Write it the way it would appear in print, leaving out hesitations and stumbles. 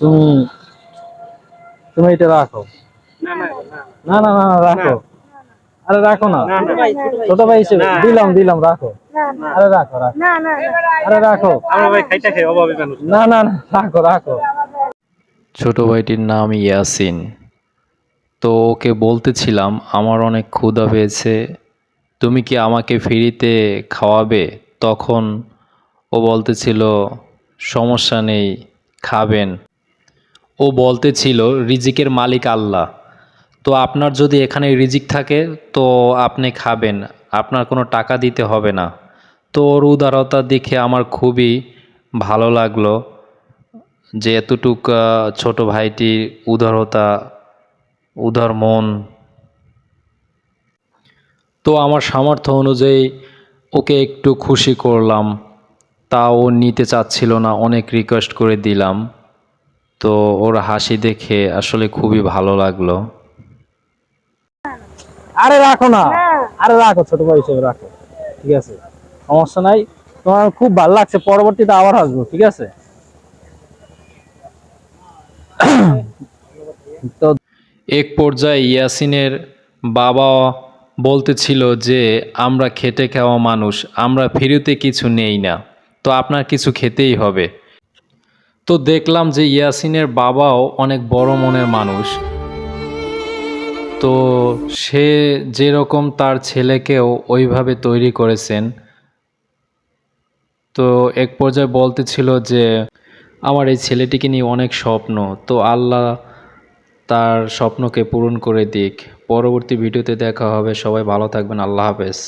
তুমি তুমি এটা রাখো। না না না না, রাখো। আরে রাখো না, ছোট ভাই হিসেবে দিলাম দিলাম, রাখো। আরে রাখো রাখো, আরে রাখো। না না না, রাখো রাখো। ছোট ভাইটির নাম ইয়াসিন। তো ওকে বলতেছিলাম আমার অনেক ক্ষুধা পেয়েছে, তুমি কি আমাকে ফ্রিতে খাওয়াবে? তখন ও বলতেছিল সমস্যা নেই, খাবেন। ও বলতেছিল রিজিকের মালিক আল্লাহ, তো আপনার যদি এখানে রিজিক থাকে তো আপনি খাবেন, আপনার কোনো টাকা দিতে হবে না। তো ওর উদারতা দেখে আমার খুবই ভালো লাগলো যে এতটুক ছোট ভাইটির উদারতা, উদার মন। তো আমার সামর্থ্য অনুযায়ী ওকে একটু খুশি করলাম। তা ও নিতে চাচ্ছিল না, অনেক রিকোয়েস্ট করে দিলাম। তো ওর হাসি দেখে আসলে খুবই ভালো লাগলো। আরে রাখো না, আরে রাখো, ছোট ভাই হিসেবে রাখো। ঠিক আছে, সমস্যা নাই। তোমার খুব ভালো লাগছে, পরবর্তীতে আবার আসবো, ঠিক আছে? তো এক পর্যায়ে ইয়াসিনের বাবা বলতেছিল যে আমরা খেটে খাওয়া মানুষ, আমরা ফ্রিতে কিছু নেই না, তো আপনার কিছু খেতেই হবে। তো দেখলাম যে ইয়াসিনের বাবাও অনেক বড় মনের মানুষ। তো সে যেরকম তার ছেলেকেও ওইভাবে তৈরি করেছেন। তো এক পর্যায়ে বলতেছিল যে আমার এই ছেলেটিকে নিয়ে অনেক স্বপ্ন, তো আল্লাহ তার স্বপ্নকে পূরণ করে দিক। পরবর্তী ভিডিওতে দেখা হবে, সবাই ভালো থাকবেন, আল্লাহ হাফেজ।